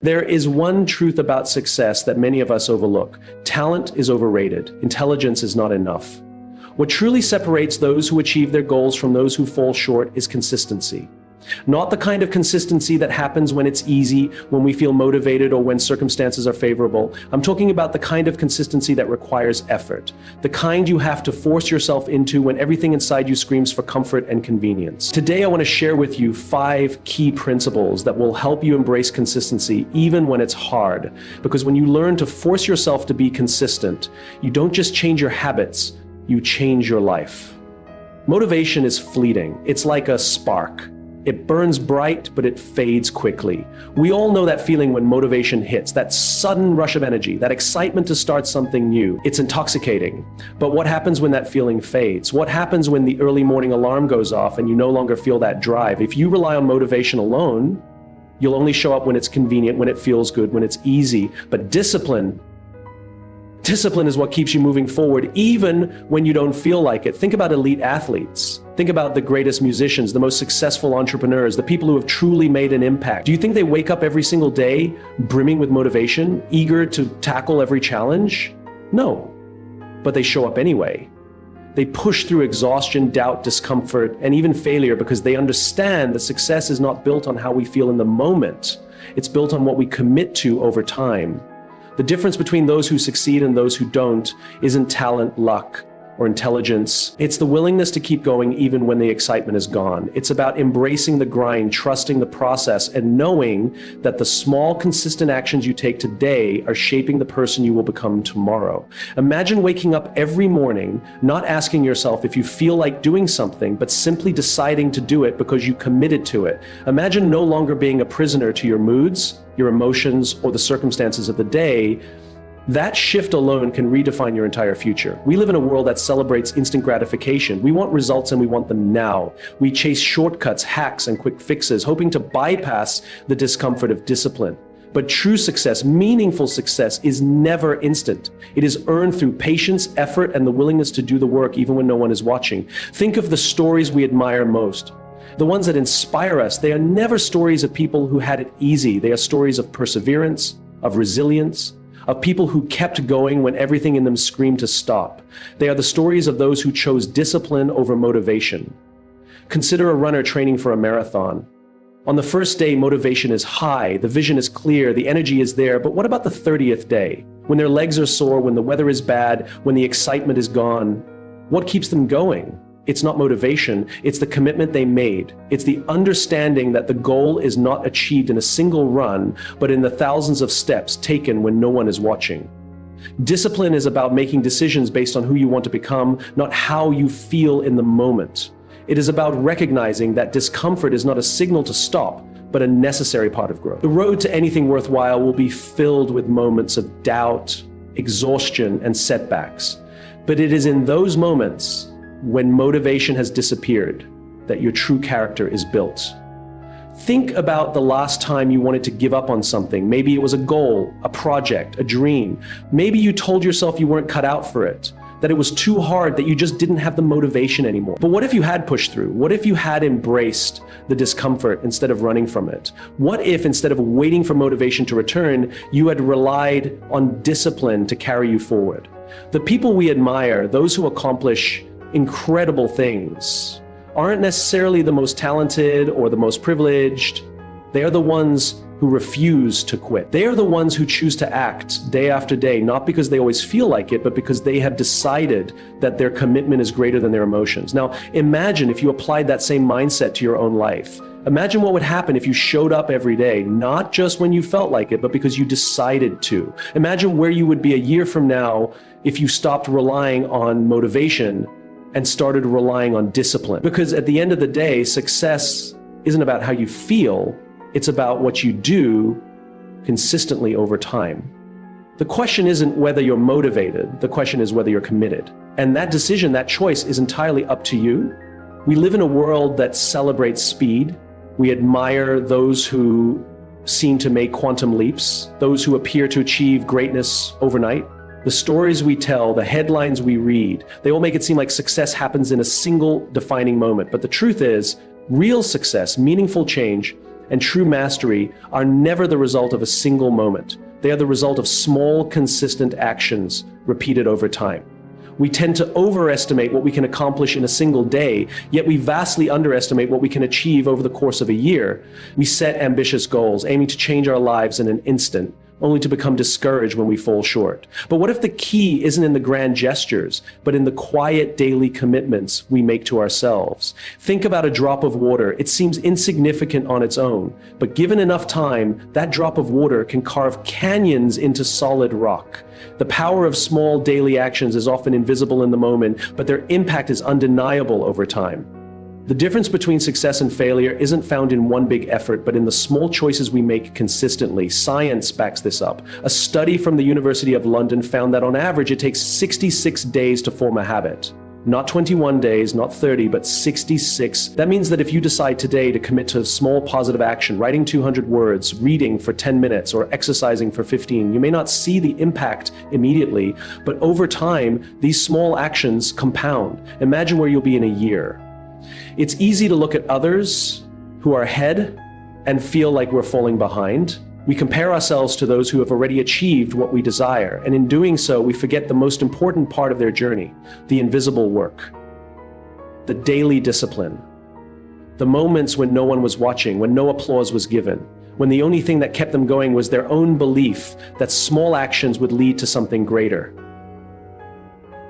There is one truth about success that many of us overlook. Talent is overrated. Intelligence is not enough. What truly separates those who achieve their goals from those who fall short is consistency. Not the kind of consistency that happens when it's easy, when we feel motivated, or when circumstances are favorable. I'm talking about the kind of consistency that requires effort. The kind you have to force yourself into when everything inside you screams for comfort and convenience. Today, I want to share with you 5 key principles that will help you embrace consistency even when it's hard. Because when you learn to force yourself to be consistent, you don't just change your habits, you change your life. Motivation is fleeting. It's like a spark. It burns bright, but it fades quickly. We all know that feeling when motivation hits, that sudden rush of energy, that excitement to start something new. It's intoxicating. But what happens when that feeling fades? What happens when the early morning alarm goes off and you no longer feel that drive? If you rely on motivation alone, you'll only show up when it's convenient, when it feels good, when it's easy. But discipline is what keeps you moving forward, even when you don't feel like it. Think about elite athletes. Think about the greatest musicians, the most successful entrepreneurs, the people who have truly made an impact. Do you think they wake up every single day brimming with motivation, eager to tackle every challenge? No, but they show up anyway. They push through exhaustion, doubt, discomfort, and even failure because they understand that success is not built on how we feel in the moment. It's built on what we commit to over time. The difference between those who succeed and those who don't isn't talent, luck, or intelligence. It's the willingness to keep going even when the excitement is gone. It's about embracing the grind, trusting the process, and knowing that the small, consistent actions you take today are shaping the person you will become tomorrow. Imagine waking up every morning, not asking yourself if you feel like doing something, but simply deciding to do it because you committed to it. Imagine no longer being a prisoner to your moods, your emotions, or the circumstances of the day. That shift alone can redefine your entire future. We live in a world that celebrates instant gratification. We want results and we want them now. We chase shortcuts, hacks, and quick fixes, hoping to bypass the discomfort of discipline. But true success, meaningful success, is never instant. It is earned through patience, effort, and the willingness to do the work even when no one is watching. Think of the stories we admire most. The ones that inspire us, they are never stories of people who had it easy. They are stories of perseverance, of resilience, of people who kept going when everything in them screamed to stop. They are the stories of those who chose discipline over motivation. Consider a runner training for a marathon. On the first day, motivation is high, the vision is clear, the energy is there, but what about the 30th day? When their legs are sore, when the weather is bad, when the excitement is gone, what keeps them going? It's not motivation, it's the commitment they made. It's the understanding that the goal is not achieved in a single run, but in the thousands of steps taken when no one is watching. Discipline is about making decisions based on who you want to become, not how you feel in the moment. It is about recognizing that discomfort is not a signal to stop, but a necessary part of growth. The road to anything worthwhile will be filled with moments of doubt, exhaustion, and setbacks. But it is in those moments when motivation has disappeared that your true character is built. Think about the last time you wanted to give up on something. Maybe it was a goal, a project, a dream. Maybe you told yourself you weren't cut out for it, that it was too hard, that you just didn't have the motivation anymore. But what if you had pushed through? What if you had embraced the discomfort instead of running from it? What if, instead of waiting for motivation to return, you had relied on discipline to carry you forward? The people we admire, those who accomplish incredible things, aren't necessarily the most talented or the most privileged. They are the ones who refuse to quit. They are the ones who choose to act day after day, not because they always feel like it, but because they have decided that their commitment is greater than their emotions. Now, imagine if you applied that same mindset to your own life. Imagine what would happen if you showed up every day, not just when you felt like it, but because you decided to. Imagine where you would be a year from now if you stopped relying on motivation and started relying on discipline. Because at the end of the day, success isn't about how you feel, it's about what you do consistently over time. The question isn't whether you're motivated, the question is whether you're committed. And that decision, that choice is entirely up to you. We live in a world that celebrates speed. We admire those who seem to make quantum leaps, those who appear to achieve greatness overnight. The stories we tell, the headlines we read, they all make it seem like success happens in a single defining moment. But the truth is, real success, meaningful change, and true mastery are never the result of a single moment. They are the result of small, consistent actions repeated over time. We tend to overestimate what we can accomplish in a single day, yet we vastly underestimate what we can achieve over the course of a year. We set ambitious goals, aiming to change our lives in an instant, only to become discouraged when we fall short. But what if the key isn't in the grand gestures, but in the quiet daily commitments we make to ourselves? Think about a drop of water. It seems insignificant on its own, but given enough time, that drop of water can carve canyons into solid rock. The power of small daily actions is often invisible in the moment, but their impact is undeniable over time. The difference between success and failure isn't found in one big effort, but in the small choices we make consistently. Science backs this up. A study from the University of London found that on average it takes 66 days to form a habit. Not 21 days, not 30, but 66. That means that if you decide today to commit to small positive action, writing 200 words, reading for 10 minutes, or exercising for 15, you may not see the impact immediately, but over time, these small actions compound. Imagine where you'll be in a year. It's easy to look at others who are ahead and feel like we're falling behind. We compare ourselves to those who have already achieved what we desire, and in doing so, we forget the most important part of their journey, the invisible work, the daily discipline, the moments when no one was watching, when no applause was given, when the only thing that kept them going was their own belief that small actions would lead to something greater.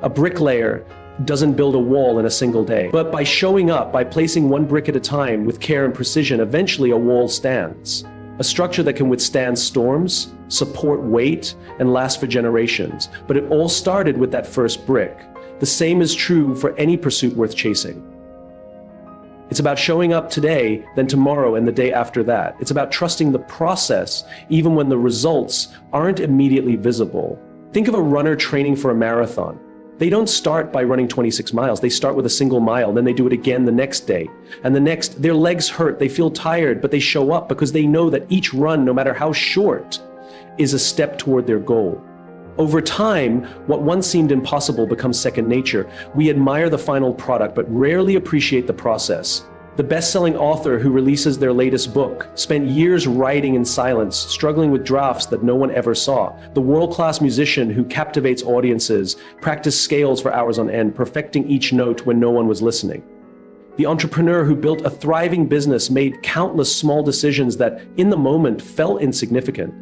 A bricklayer doesn't build a wall in a single day, but by showing up, by placing one brick at a time with care and precision, eventually a wall stands. A structure that can withstand storms, support weight, and last for generations. But it all started with that first brick. The same is true for any pursuit worth chasing. It's about showing up today, then tomorrow, and the day after that. It's about trusting the process, even when the results aren't immediately visible. Think of a runner training for a marathon. They don't start by running 26 miles. They start with a single mile, then they do it again the next day. And the next, their legs hurt, they feel tired, but they show up because they know that each run, no matter how short, is a step toward their goal. Over time, what once seemed impossible becomes second nature. We admire the final product, but rarely appreciate the process. The best-selling author who releases their latest book spent years writing in silence, struggling with drafts that no one ever saw. The world-class musician who captivates audiences practiced scales for hours on end, perfecting each note when no one was listening. The entrepreneur who built a thriving business made countless small decisions that, in the moment, felt insignificant.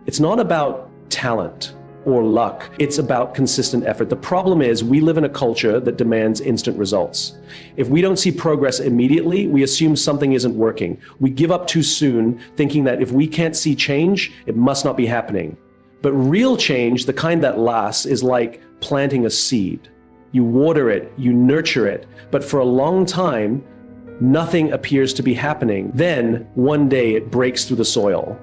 It's not about talent or luck. It's about consistent effort. The problem is we live in a culture that demands instant results. If we don't see progress immediately, we assume something isn't working. We give up too soon, thinking that if we can't see change, it must not be happening. But real change, the kind that lasts, is like planting a seed. You water it, you nurture it, but for a long time, nothing appears to be happening. Then, one day, it breaks through the soil.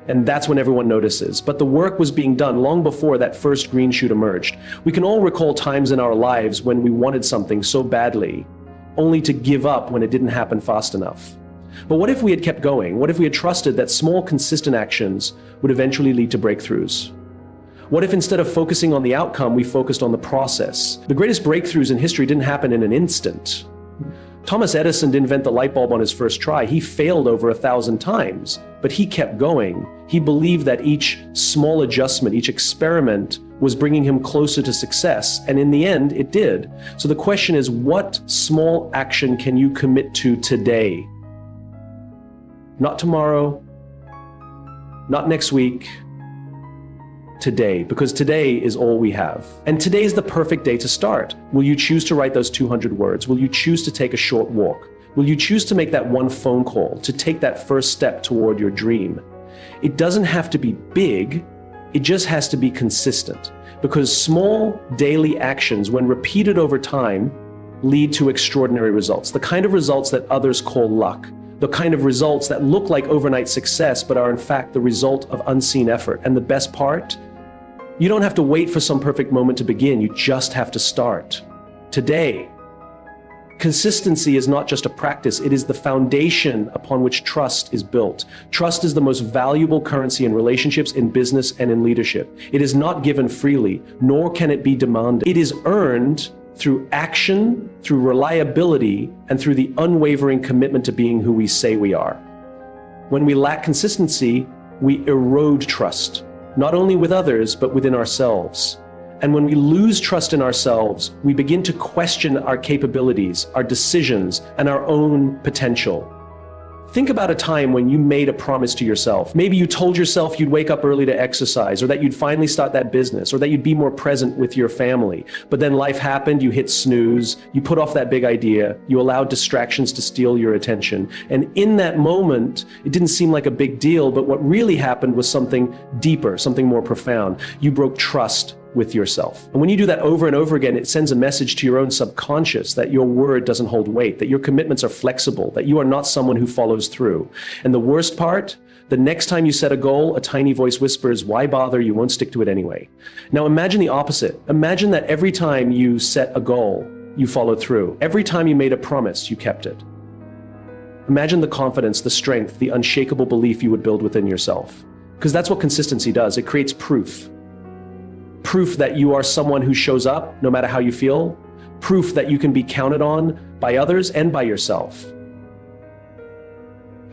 And that's when everyone notices. But the work was being done long before that first green shoot emerged. We can all recall times in our lives when we wanted something so badly, only to give up when it didn't happen fast enough. But what if we had kept going? What if we had trusted that small, consistent actions would eventually lead to breakthroughs? What if instead of focusing on the outcome, we focused on the process? The greatest breakthroughs in history didn't happen in an instant. Thomas Edison didn't invent the light bulb on his first try. He failed over 1,000 times, but he kept going. He believed that each small adjustment, each experiment was bringing him closer to success, and in the end, it did. So the question is, what small action can you commit to today? Not tomorrow, not next week, today, because today is all we have. And today is the perfect day to start. Will you choose to write those 200 words? Will you choose to take a short walk? Will you choose to make that one phone call, to take that first step toward your dream? It doesn't have to be big, it just has to be consistent. Because small daily actions, when repeated over time, lead to extraordinary results. The kind of results that others call luck. The kind of results that look like overnight success, but are in fact the result of unseen effort. And the best part? You don't have to wait for some perfect moment to begin, you just have to start. Today. Consistency is not just a practice, it is the foundation upon which trust is built. Trust is the most valuable currency in relationships, in business, and in leadership. It is not given freely, nor can it be demanded. It is earned through action, through reliability, and through the unwavering commitment to being who we say we are. When we lack consistency, we erode trust, not only with others, but within ourselves. And when we lose trust in ourselves, we begin to question our capabilities, our decisions, and our own potential. Think about a time when you made a promise to yourself. Maybe you told yourself you'd wake up early to exercise, or that you'd finally start that business, or that you'd be more present with your family. But then life happened, you hit snooze, you put off that big idea, you allowed distractions to steal your attention. And in that moment, it didn't seem like a big deal, but what really happened was something deeper, something more profound. You broke trust with yourself. And when you do that over and over again, it sends a message to your own subconscious that your word doesn't hold weight, that your commitments are flexible, that you are not someone who follows through. And the worst part, the next time you set a goal, a tiny voice whispers, "Why bother? You won't stick to it anyway." Now imagine the opposite. Imagine that every time you set a goal, you followed through. Every time you made a promise, you kept it. Imagine the confidence, the strength, the unshakable belief you would build within yourself. Because that's what consistency does. It creates proof. Proof that you are someone who shows up no matter how you feel. Proof that you can be counted on by others and by yourself.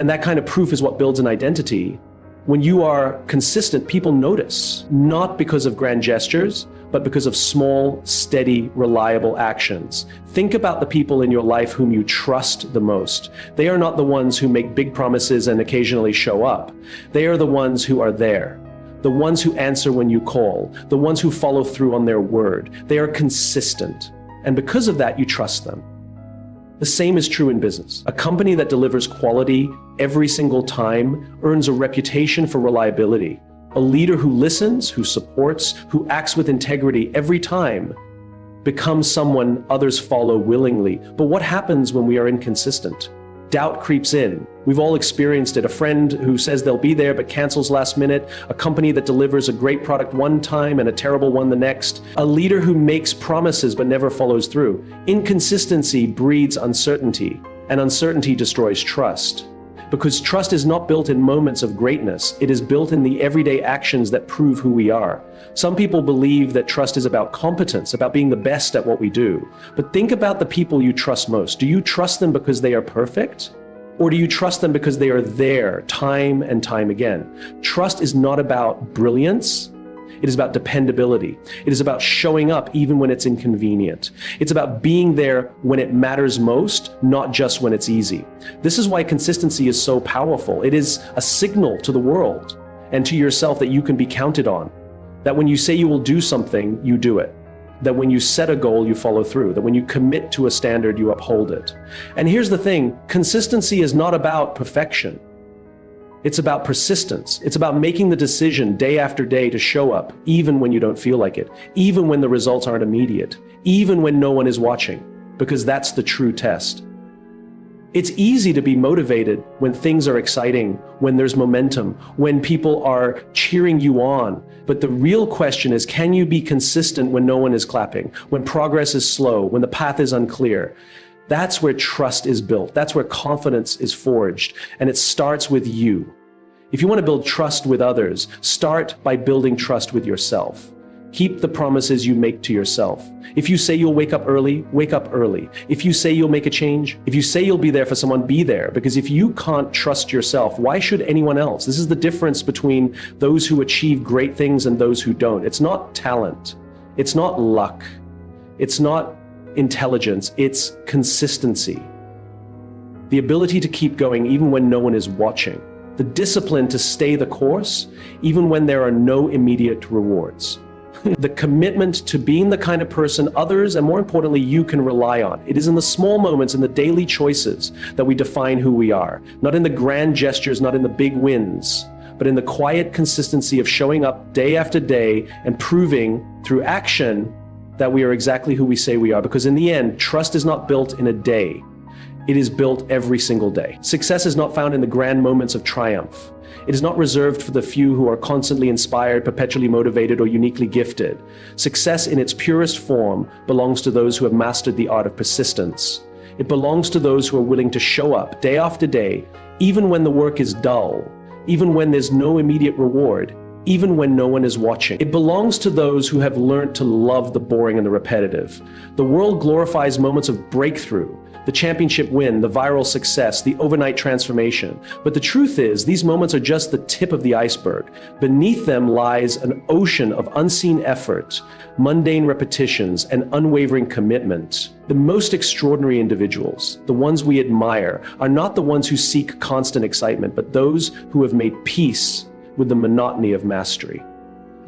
And that kind of proof is what builds an identity. When you are consistent, people notice, not because of grand gestures, but because of small, steady, reliable actions. Think about the people in your life whom you trust the most. They are not the ones who make big promises and occasionally show up. They are the ones who are there. The ones who answer when you call, the ones who follow through on their word. They are consistent. And because of that, you trust them. The same is true in business. A company that delivers quality every single time earns a reputation for reliability. A leader who listens, who supports, who acts with integrity every time becomes someone others follow willingly. But what happens when we are inconsistent? Doubt creeps in. We've all experienced it. A friend who says they'll be there but cancels last minute. A company that delivers a great product one time and a terrible one the next. A leader who makes promises but never follows through. Inconsistency breeds uncertainty, and uncertainty destroys trust. Because trust is not built in moments of greatness. It is built in the everyday actions that prove who we are. Some people believe that trust is about competence, about being the best at what we do. But think about the people you trust most. Do you trust them because they are perfect? Or do you trust them because they are there time and time again? Trust is not about brilliance. It is about dependability. It is about showing up even when it's inconvenient. It's about being there when it matters most, not just when it's easy. This is why consistency is so powerful. It is a signal to the world and to yourself that you can be counted on. That when you say you will do something, you do it. That when you set a goal, you follow through. That when you commit to a standard, you uphold it. And here's the thing, consistency is not about perfection. It's about persistence. It's about making the decision day after day to show up, even when you don't feel like it, even when the results aren't immediate, even when no one is watching, because that's the true test. It's easy to be motivated when things are exciting, when there's momentum, when people are cheering you on. But the real question is, can you be consistent when no one is clapping, when progress is slow, when the path is unclear? That's where trust is built. That's where confidence is forged. And it starts with you. If you want to build trust with others, start by building trust with yourself. Keep the promises you make to yourself. If you say you'll wake up early, wake up early. If you say you'll make a change, if you say you'll be there for someone, be there. Because if you can't trust yourself, why should anyone else? This is the difference between those who achieve great things and those who don't. It's not talent. It's not luck. It's not intelligence, it's consistency. The ability to keep going even when no one is watching. The discipline to stay the course even when there are no immediate rewards. The commitment to being the kind of person others, and more importantly, you can rely on. It is in the small moments, in the daily choices that we define who we are. Not in the grand gestures, not in the big wins, but in the quiet consistency of showing up day after day and proving through action that we are exactly who we say we are. Because in the end, trust is not built in a day. It is built every single day. Success is not found in the grand moments of triumph. It is not reserved for the few who are constantly inspired, perpetually motivated, or uniquely gifted. Success in its purest form belongs to those who have mastered the art of persistence. It belongs to those who are willing to show up day after day, even when the work is dull, even when there's no immediate reward, even when no one is watching. It belongs to those who have learned to love the boring and the repetitive. The world glorifies moments of breakthrough, the championship win, the viral success, the overnight transformation. But the truth is, these moments are just the tip of the iceberg. Beneath them lies an ocean of unseen effort, mundane repetitions, and unwavering commitment. The most extraordinary individuals, the ones we admire, are not the ones who seek constant excitement, but those who have made peace with the monotony of mastery.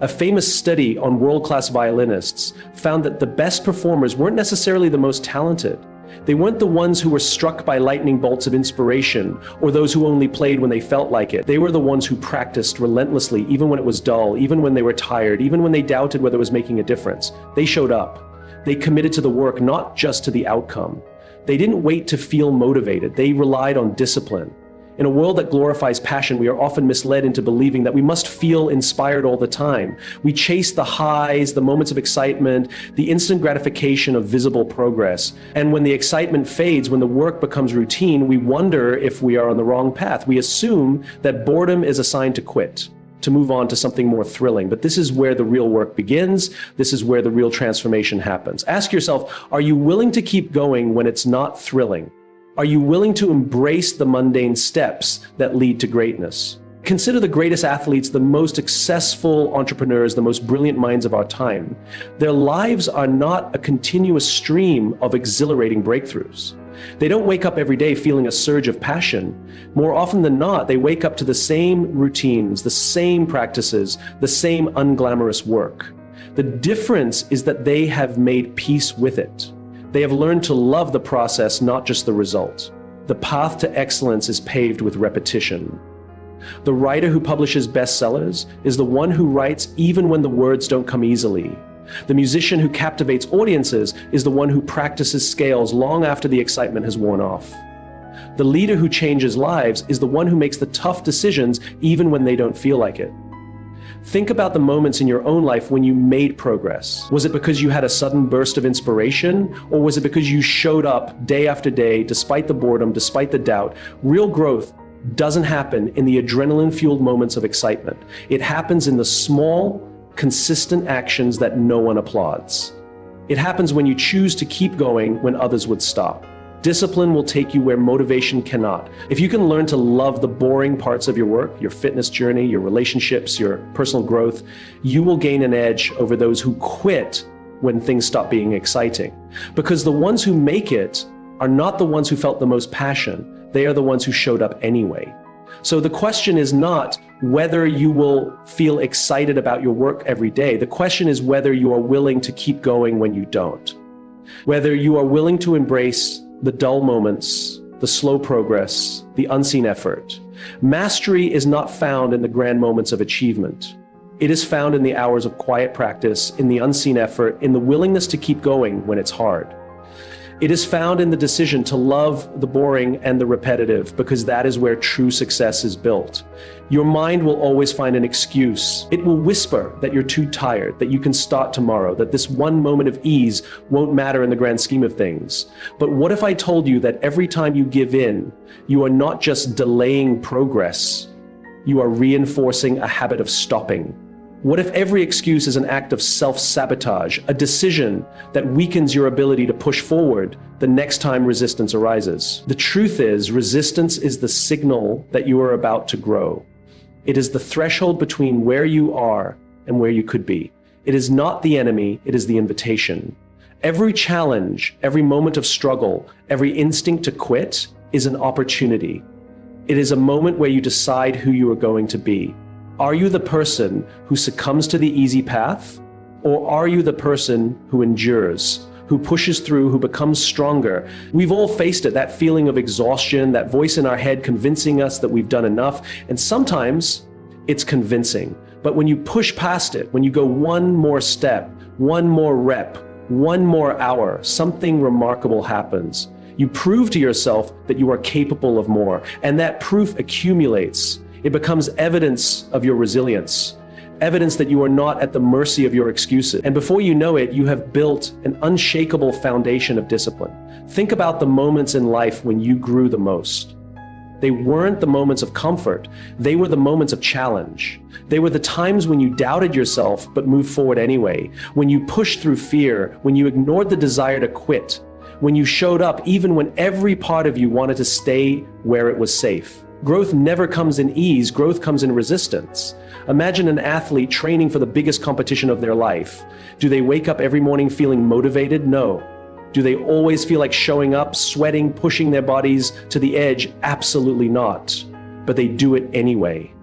A famous study on world-class violinists found that the best performers weren't necessarily the most talented. They weren't the ones who were struck by lightning bolts of inspiration or those who only played when they felt like it. They were the ones who practiced relentlessly, even when it was dull, even when they were tired, even when they doubted whether it was making a difference. They showed up. They committed to the work, not just to the outcome. They didn't wait to feel motivated. They relied on discipline. In a world that glorifies passion, we are often misled into believing that we must feel inspired all the time. We chase the highs, the moments of excitement, the instant gratification of visible progress. And when the excitement fades, when the work becomes routine, we wonder if we are on the wrong path. We assume that boredom is a sign to quit, to move on to something more thrilling. But this is where the real work begins. This is where the real transformation happens. Ask yourself, are you willing to keep going when it's not thrilling? Are you willing to embrace the mundane steps that lead to greatness? Consider the greatest athletes, the most successful entrepreneurs, the most brilliant minds of our time. Their lives are not a continuous stream of exhilarating breakthroughs. They don't wake up every day feeling a surge of passion. More often than not, they wake up to the same routines, the same practices, the same unglamorous work. The difference is that they have made peace with it. They have learned to love the process, not just the result. The path to excellence is paved with repetition. The writer who publishes bestsellers is the one who writes even when the words don't come easily. The musician who captivates audiences is the one who practices scales long after the excitement has worn off. The leader who changes lives is the one who makes the tough decisions even when they don't feel like it. Think about the moments in your own life when you made progress. Was it because you had a sudden burst of inspiration, or was it because you showed up day after day, despite the boredom, despite the doubt? Real growth doesn't happen in the adrenaline-fueled moments of excitement. It happens in the small, consistent actions that no one applauds. It happens when you choose to keep going when others would stop. Discipline will take you where motivation cannot. If you can learn to love the boring parts of your work, your fitness journey, your relationships, your personal growth, you will gain an edge over those who quit when things stop being exciting. Because the ones who make it are not the ones who felt the most passion. They are the ones who showed up anyway. So the question is not whether you will feel excited about your work every day. The question is whether you are willing to keep going when you don't. Whether you are willing to embrace the dull moments, the slow progress, the unseen effort. Mastery is not found in the grand moments of achievement. It is found in the hours of quiet practice, in the unseen effort, in the willingness to keep going when it's hard. It is found in the decision to love the boring and the repetitive, because that is where true success is built. Your mind will always find an excuse. It will whisper that you're too tired, that you can start tomorrow, that this one moment of ease won't matter in the grand scheme of things. But what if I told you that every time you give in, you are not just delaying progress, you are reinforcing a habit of stopping? What if every excuse is an act of self-sabotage, a decision that weakens your ability to push forward the next time resistance arises? The truth is, resistance is the signal that you are about to grow. It is the threshold between where you are and where you could be. It is not the enemy, it is the invitation. Every challenge, every moment of struggle, every instinct to quit is an opportunity. It is a moment where you decide who you are going to be. Are you the person who succumbs to the easy path? Or are you the person who endures, who pushes through, who becomes stronger? We've all faced it, that feeling of exhaustion, that voice in our head convincing us that we've done enough. And sometimes it's convincing. But when you push past it, when you go one more step, one more rep, one more hour, something remarkable happens. You prove to yourself that you are capable of more, and that proof accumulates. It becomes evidence of your resilience, evidence that you are not at the mercy of your excuses. And before you know it, you have built an unshakable foundation of discipline. Think about the moments in life when you grew the most. They weren't the moments of comfort. They were the moments of challenge. They were the times when you doubted yourself but moved forward anyway, when you pushed through fear, when you ignored the desire to quit, when you showed up even when every part of you wanted to stay where it was safe. Growth never comes in ease, growth comes in resistance. Imagine an athlete training for the biggest competition of their life. Do they wake up every morning feeling motivated? No. Do they always feel like showing up, sweating, pushing their bodies to the edge? Absolutely not. But they do it anyway,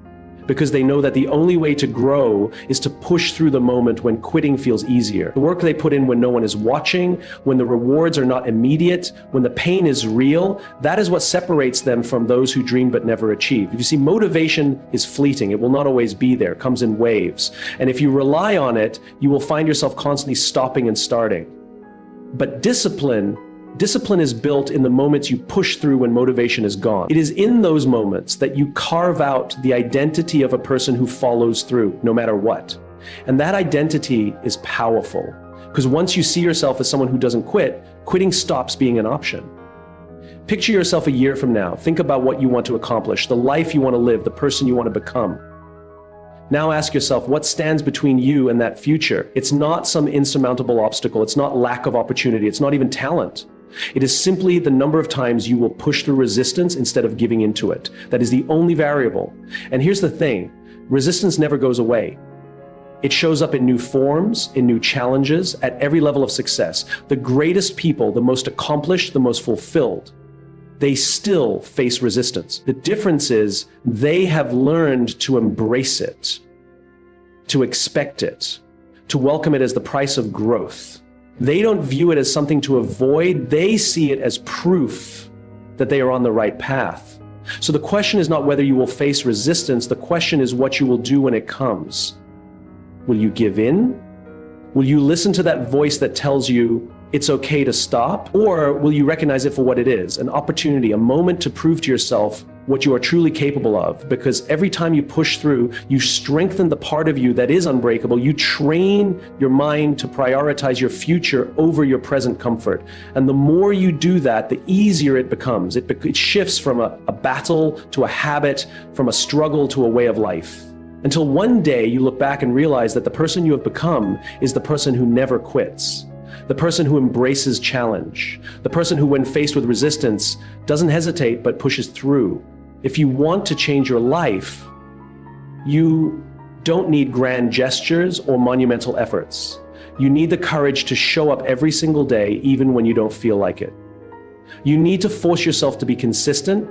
because they know that the only way to grow is to push through the moment when quitting feels easier. The work they put in when no one is watching, when the rewards are not immediate, when the pain is real, that is what separates them from those who dream but never achieve. You see, motivation is fleeting. It will not always be there. It comes in waves. And if you rely on it, you will find yourself constantly stopping and starting. But discipline is built in the moments you push through when motivation is gone. It is in those moments that you carve out the identity of a person who follows through, no matter what. And that identity is powerful, because once you see yourself as someone who doesn't quit, quitting stops being an option. Picture yourself a year from now. Think about what you want to accomplish, the life you want to live, the person you want to become. Now ask yourself, what stands between you and that future? It's not some insurmountable obstacle. It's not lack of opportunity. It's not even talent. It is simply the number of times you will push through resistance instead of giving into it. That is the only variable. And here's the thing, resistance never goes away. It shows up in new forms, in new challenges, at every level of success. The greatest people, the most accomplished, the most fulfilled, they still face resistance. The difference is they have learned to embrace it, to expect it, to welcome it as the price of growth. They don't view it as something to avoid. They see it as proof that they are on the right path. So the question is not whether you will face resistance. The question is what you will do when it comes. Will you give in? Will you listen to that voice that tells you it's okay to stop? Or will you recognize it for what it is, an opportunity, a moment to prove to yourself what you are truly capable of? Because every time you push through, you strengthen the part of you that is unbreakable. You train your mind to prioritize your future over your present comfort. And the more you do that, the easier it becomes. It shifts from a battle to a habit, from a struggle to a way of life. Until one day you look back and realize that the person you have become is the person who never quits. The person who embraces challenge, the person who, when faced with resistance, doesn't hesitate but pushes through. If you want to change your life, you don't need grand gestures or monumental efforts. You need the courage to show up every single day, even when you don't feel like it. You need to force yourself to be consistent,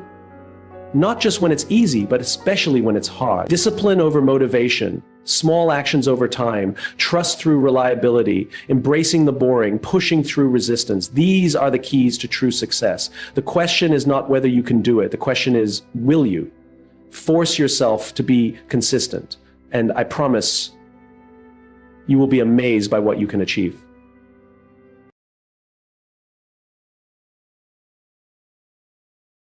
not just when it's easy, but especially when it's hard. Discipline over motivation, small actions over time, trust through reliability, embracing the boring, pushing through resistance. These are the keys to true success. The question is not whether you can do it. The question is, will you? Force yourself to be consistent. And I promise you will be amazed by what you can achieve.